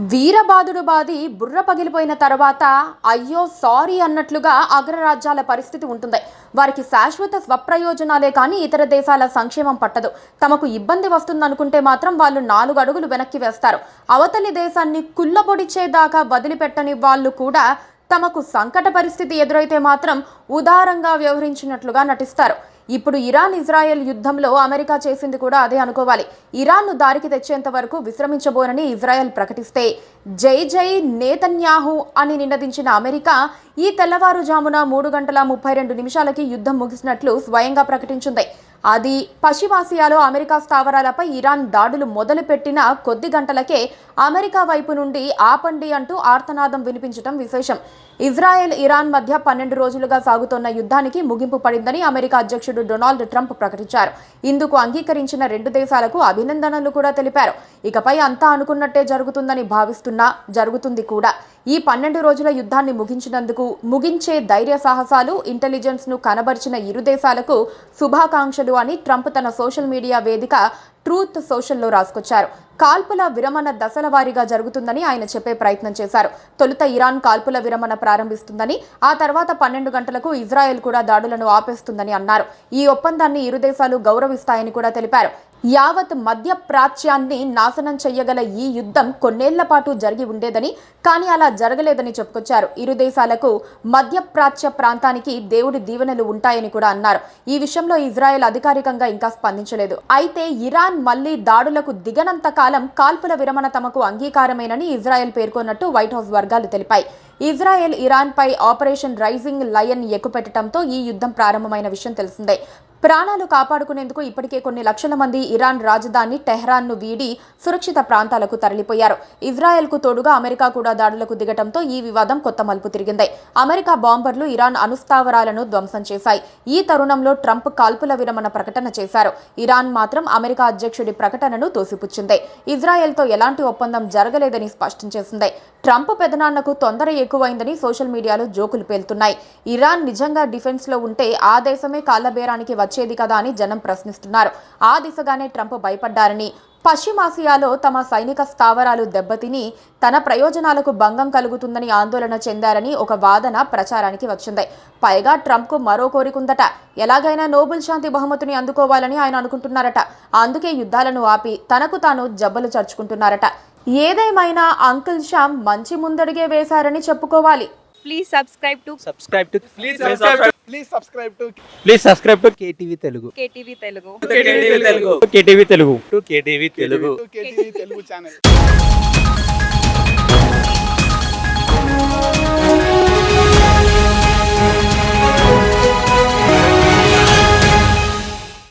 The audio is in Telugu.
వీరబాదుడు బాది బుర్ర పగిలిపోయిన తర్వాత అయ్యో సారీ అన్నట్లుగా అగ్రరాజ్యాల పరిస్థితి ఉంటుంది. వారికి శాశ్వత స్వప్రయోజనాలే కానీ ఇతర దేశాల సంక్షేమం పట్టదు. తమకు ఇబ్బంది వస్తుందనుకుంటే మాత్రం వాళ్ళు 4 అడుగులు వెనక్కి వేస్తారు. అవతలి దేశాన్ని కుళ్ళబొడిచేదాకా వదిలిపెట్టని వాళ్ళు కూడా తమకు సంకట పరిస్థితి ఎదురైతే మాత్రం ఉదారంగా వ్యవహరించినట్లుగా నటిస్తారు. ఇప్పుడు ఇరాన్ ఇజ్రాయెల్ యుద్ధంలో అమెరికా చేసింది కూడా అదే అనుకోవాలి. ఇరాన్ను దారికి తెచ్చేంత వరకు విశ్రమించబోనని ఇజ్రాయెల్ ప్రకటిస్తే జై జై నేతన్యాహు అని నినదించిన అమెరికా ఈ తెల్లవారుజామున 3:32 యుద్ధం ముగిసినట్లు స్వయంగా ప్రకటించింది. అది పశ్చిమాసియాలో అమెరికా స్థావరాలపై ఇరాన్ దాడులు మొదలుపెట్టిన కొద్ది గంటలకే అమెరికా వైపు నుండి ఆపండి అంటూ ఆర్తనాదం వినిపించడం విశేషం. ఇజ్రాయెల్ ఇరాన్ మధ్య 12 రోజులుగా సాగుతోన్న యుద్ధానికి ముగింపు పడిందని అమెరికా అధ్యక్షుడు డొనాల్డ్ ట్రంప్ ప్రకటించారు. ఇందుకు అంగీకరించిన 2 దేశాలకు అభినందనలు కూడా తెలిపారు. ఇకపై అంతా అనుకున్నట్టే జరుగుతుందని భావిస్తున్నా జరుగుతుంది కూడా. ఈ 12 రోజుల యుద్ధాన్ని ముగించే ధైర్య సాహసాలు ఇంటెలిజెన్స్ ను కనబరిచిన ఇరు దేశాలకు శుభాకాంక్షలు అని ట్రంప్ తన సోషల్ మీడియా వేదిక ట్రూత్ సోషల్లో రాసుకొచ్చారు. కాల్పుల విరమణ దశల వారీగా జరుగుతుందని ఆయన చెప్పే ప్రయత్నం చేశారు. తొలుత ఇరాన్ కాల్పుల విరమణ ప్రారంభిస్తుందని, ఆ తర్వాత 12 గంటలకు ఇజ్రాయెల్ కూడా దాడులను ఆపేస్తుందని అన్నారు. ఈ ఒప్పందాన్ని ఇరు దేశాలు గౌరవిస్తాయని కూడా తెలిపారు. యావత్ మధ్య ప్రాచ్యాన్ని నాశనం చెయ్యగల ఈ యుద్ధం కొన్నేళ్ల పాటు జరిగి ఉండేదని, కానీ అలా జరగలేదని చెప్పుకొచ్చారు. ఇరు దేశాలకు మధ్య ప్రాచ్య ప్రాంతానికి దేవుడి దీవెనలు ఉంటాయని కూడా అన్నారు. ఈ విషయంలో ఇజ్రాయెల్ అధికారికంగా ఇంకా స్పందించలేదు. అయితే ఇరాన్ మళ్లీ దాడులకు దిగనంత కాలం కాల్పుల విరమణ తమకు అంగీకారమేనని ఇజ్రాయెల్ పేర్కొన్నట్టు వైట్ హౌస్ వర్గాలు తెలిపాయి. ఇజ్రాయెల్ ఇరాన్ పై ఆపరేషన్ రైజింగ్ లయన్ ఎక్కుపెట్టడంతో ఈ యుద్ధం ప్రారంభమైన విషయం తెలిసిందే. ప్రాణాలు కాపాడుకునేందుకు ఇప్పటికే కొన్ని లక్షల మంది ఇరాన్ రాజధాని టెహ్రాన్ను వీడి సురక్షిత ప్రాంతాలకు తరలిపోయారు. ఇజ్రాయెల్కు తోడుగా అమెరికా కూడా దాడులకు దిగటంతో ఈ వివాదం కొత్త మలుపు తిరిగింది. అమెరికా బాంబర్లు ఇరాన్ అణుస్థావరాలను ధ్వంసం చేశాయి. ఈ తరుణంలో ట్రంప్ కాల్పుల విరమణ ప్రకటన చేశారు. ఇరాన్ మాత్రం అమెరికా అధ్యక్షుడి ప్రకటనను తోసిపుచ్చింది. ఇజ్రాయెల్తో ఎలాంటి ఒప్పందం జరగలేదని స్పష్టం చేసింది. ట్రంప్ పెదనాన్నకు తొందర ఎక్కువైందని సోషల్ మీడియాలో జోకులు పేలుతున్నాయి. ఇరాన్ నిజంగా డిఫెన్స్ లో ఉంటే ఆ దేశమే కాళ్లబేరానికి వచ్చేది కదా అని జనం ప్రశ్నిస్తున్నారు. ఆ దిశగానే ట్రంప్ భయపడ్డారని, పశ్చిమాసియాలో తమ సైనిక స్థావరాలు దెబ్బతిని తన ప్రయోజనాలకు భంగం కలుగుతుందని ఆందోళన చెందారని ఒక వాదన ప్రచారానికి వచ్చింది. పైగా ట్రంప్కు మరో కోరికుందట. ఎలాగైనా నోబెల్ శాంతి బహుమతిని అందుకోవాలని ఆయన అనుకుంటున్నారట. అందుకే యుద్ధాలను ఆపి తనకు తాను జబ్బలు చర్చుకుంటున్నారట. ఏదేమైనా అంకుల్ శ్యామ్ మంచి ముందడుగే వేశారని చెప్పుకోవాలి. Please subscribe to KTV Telugu. KTV Telugu KTV Telugu channel.